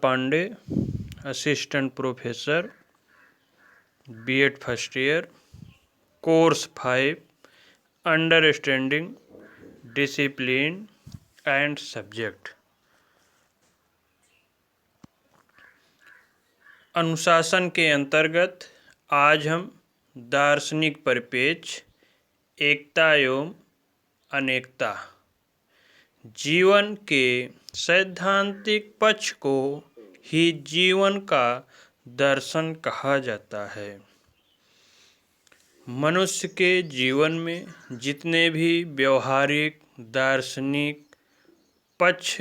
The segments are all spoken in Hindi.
Pandey, assistant professor, BEd first year, course 5, understanding discipline and subject. अनुशासन के अंतर्गत आज हम दार्शनिक परिपेक्ष, एकता एवं अनेकता, जीवन के सैद्धांतिक पक्ष को ही जीवन का दर्शन कहा जाता है। मनुष्य के जीवन में जितने भी व्यवहारिक दार्शनिक पक्ष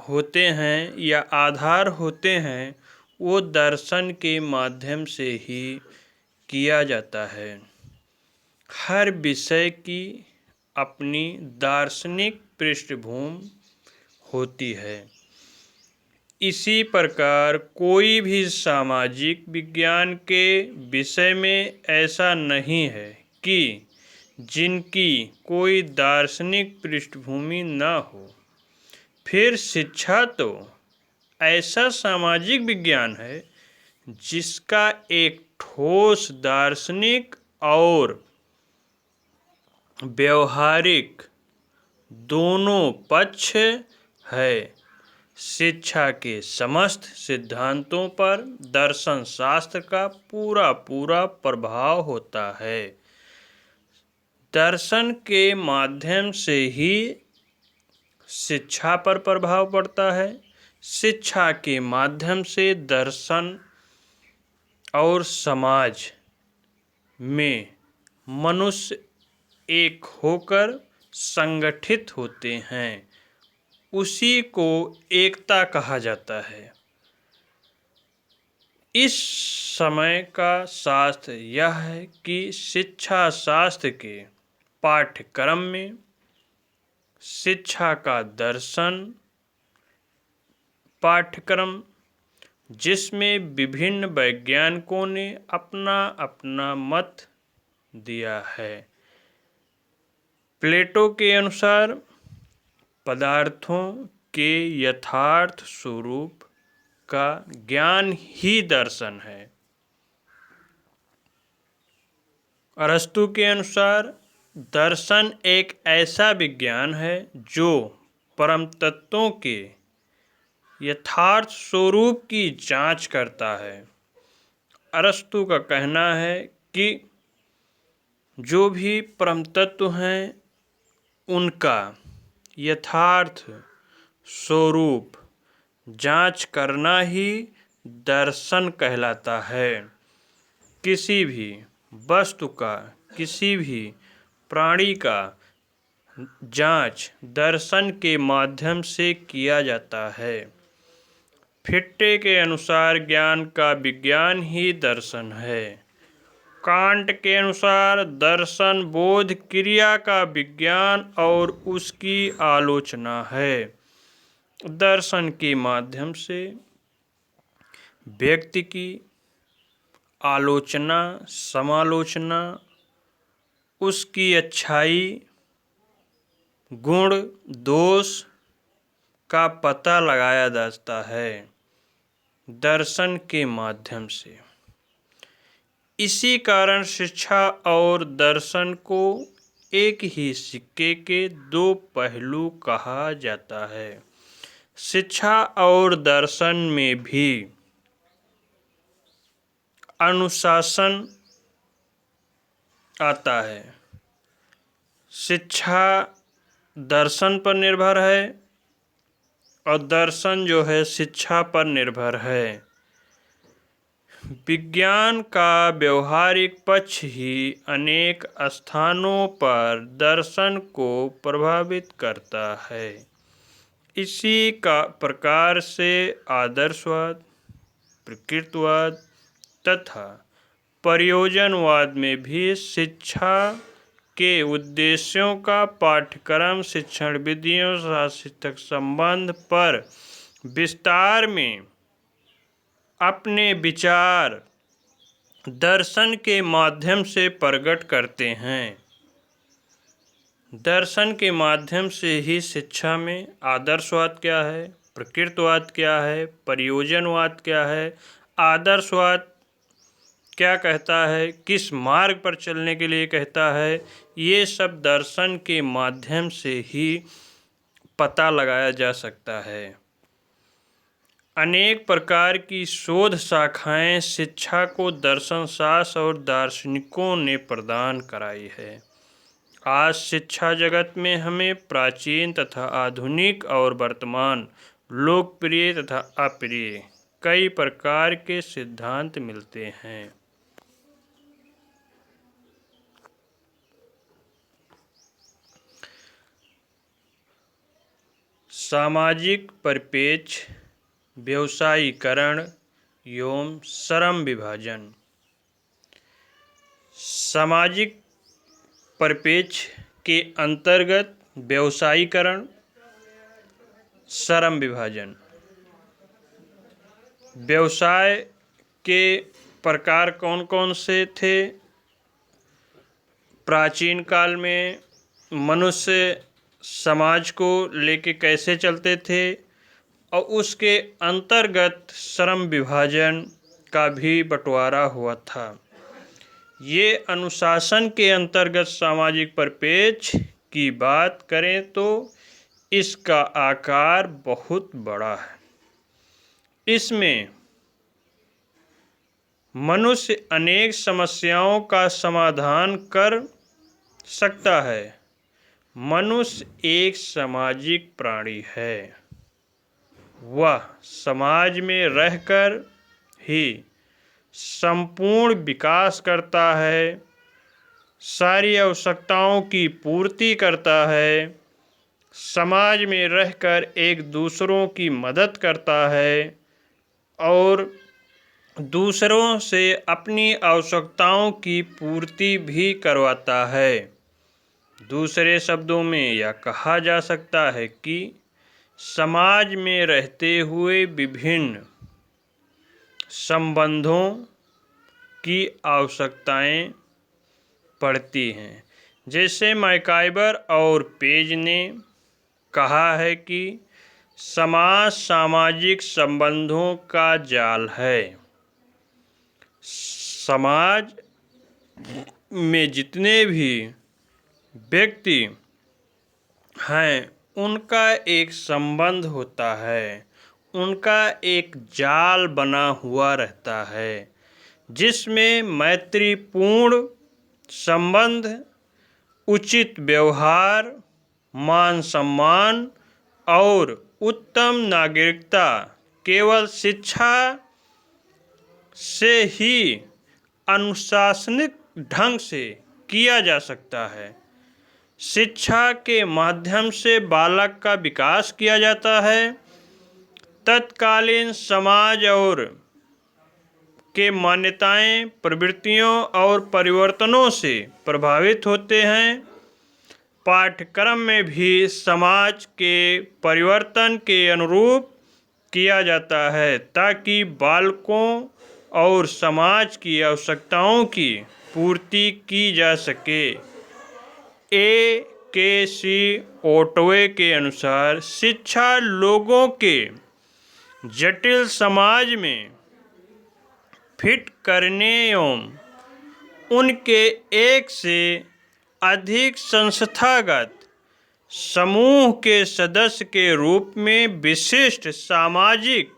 होते हैं या आधार होते हैं, वो दर्शन के माध्यम से ही किया जाता है। हर विषय की अपनी दार्शनिक पृष्ठभूमि होती है। इसी प्रकार कोई भी सामाजिक विज्ञान के विषय में ऐसा नहीं है कि जिनकी कोई दार्शनिक पृष्ठभूमि न हो। फिर शिक्षा तो ऐसा सामाजिक विज्ञान है जिसका एक ठोस दार्शनिक और व्यवहारिक दोनों पक्ष है। शिक्षा के समस्त सिद्धांतों पर दर्शन शास्त्र का पूरा प्रभाव होता है। दर्शन के माध्यम से ही शिक्षा पर प्रभाव पड़ता है। शिक्षा के माध्यम से दर्शन और समाज में मनुष्य एक होकर संगठित होते हैं। उसी को एकता कहा जाता है। इस समय का शास्त्र यह है कि शिक्षा शास्त्र के पाठ्यक्रम में शिक्षा का दर्शन पाठ्यक्रम, जिसमें विभिन्न वैज्ञानिकों ने अपना अपना मत दिया है। प्लेटो के अनुसार पदार्थों के यथार्थ स्वरूप का ज्ञान ही दर्शन है। अरस्तु के अनुसार दर्शन एक ऐसा विज्ञान है जो परम तत्वों के यथार्थ स्वरूप की जांच करता है। अरस्तु का कहना है कि जो भी परम तत्व हैं उनका यथार्थ स्वरूप जांच करना ही दर्शन कहलाता है। किसी भी वस्तु का, किसी भी प्राणी का जांच दर्शन के माध्यम से किया जाता है। फिट्टे के अनुसार ज्ञान का विज्ञान ही दर्शन है। कांट के अनुसार दर्शन बोध क्रिया का विज्ञान और उसकी आलोचना है। दर्शन के माध्यम से व्यक्ति की आलोचना, समालोचना, उसकी अच्छाई, गुण, दोष का पता लगाया जाता है दर्शन के माध्यम से। इसी कारण शिक्षा और दर्शन को एक ही सिक्के के दो पहलू कहा जाता है। शिक्षा और दर्शन में भी अनुशासन आता है। शिक्षा दर्शन पर निर्भर है और दर्शन जो है शिक्षा पर निर्भर है। विज्ञान का व्यवहारिक पक्ष ही अनेक स्थानों पर दर्शन को प्रभावित करता है। इसी का प्रकार से आदर्शवाद, प्रकृतिवाद तथा प्रयोजनवाद में भी शिक्षा के उद्देश्यों का पाठ्यक्रम, शिक्षण विधियों, साहित्यिक संबंध पर विस्तार में अपने विचार दर्शन के माध्यम से प्रकट करते हैं। दर्शन के माध्यम से ही शिक्षा में आदर्शवाद क्या है, प्रकृतवाद क्या है, प्रयोजनवाद क्या है, आदर्शवाद क्या कहता है, किस मार्ग पर चलने के लिए कहता है, ये सब दर्शन के माध्यम से ही पता लगाया जा सकता है। अनेक प्रकार की शोध शाखाएं शिक्षा को दर्शन शास्त्र और दार्शनिकों ने प्रदान कराई है। आज शिक्षा जगत में हमें प्राचीन तथा आधुनिक और वर्तमान, लोकप्रिय तथा अप्रिय कई प्रकार के सिद्धांत मिलते हैं। सामाजिक परिप्रेक्ष्य, व्यवसायीकरण एवं श्रम विभाजन। सामाजिक परिप्रेक्ष्य के अंतर्गत व्यवसायीकरण, श्रम विभाजन। व्यवसाय के प्रकार कौन कौन से थे? प्राचीन काल में मनुष्य समाज को लेके कैसे चलते थे, और उसके अंतर्गत श्रम विभाजन का भी बंटवारा हुआ था। ये अनुशासन के अंतर्गत सामाजिक परिप्रेक्ष्य की बात करें तो इसका आकार बहुत बड़ा है। इसमें मनुष्य अनेक समस्याओं का समाधान कर सकता है। मनुष्य एक सामाजिक प्राणी है। वह समाज में रहकर ही संपूर्ण विकास करता है, सारी आवश्यकताओं की पूर्ति करता है, समाज में रहकर एक दूसरों की मदद करता है और दूसरों से अपनी आवश्यकताओं की पूर्ति भी करवाता है। दूसरे शब्दों में यह कहा जा सकता है कि समाज में रहते हुए विभिन्न संबंधों की आवश्यकताएं पड़ती हैं। जैसे मैकाइवर और पेज ने कहा है कि समाज सामाजिक संबंधों का जाल है। समाज में जितने भी व्यक्ति हैं उनका एक संबंध होता है, उनका एक जाल बना हुआ रहता है, जिसमें मैत्रीपूर्ण संबंध, उचित व्यवहार, मान सम्मान और उत्तम नागरिकता केवल शिक्षा से ही अनुशासनिक ढंग से किया जा सकता है। शिक्षा के माध्यम से बालक का विकास किया जाता है। तत्कालीन समाज और के मान्यताएं, प्रवृत्तियों और परिवर्तनों से प्रभावित होते हैं। पाठ्यक्रम में भी समाज के परिवर्तन के अनुरूप किया जाता है ताकि बालकों और समाज की आवश्यकताओं की पूर्ति की जा सके। A.K.C. ओटवे के अनुसार शिक्षा लोगों के जटिल समाज में फिट करने एवं उनके एक से अधिक संस्थागत समूह के सदस्य के रूप में विशिष्ट सामाजिक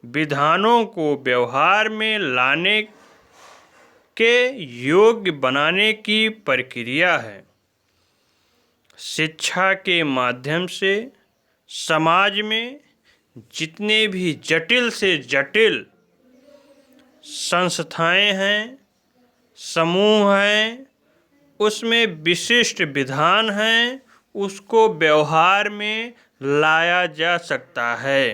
विधानों को व्यवहार में लाने के योग्य बनाने की प्रक्रिया है। शिक्षा के माध्यम से समाज में जितने भी जटिल से जटिल संस्थाएं हैं, समूह हैं, उसमें विशिष्ट विधान हैं, उसको व्यवहार में लाया जा सकता है।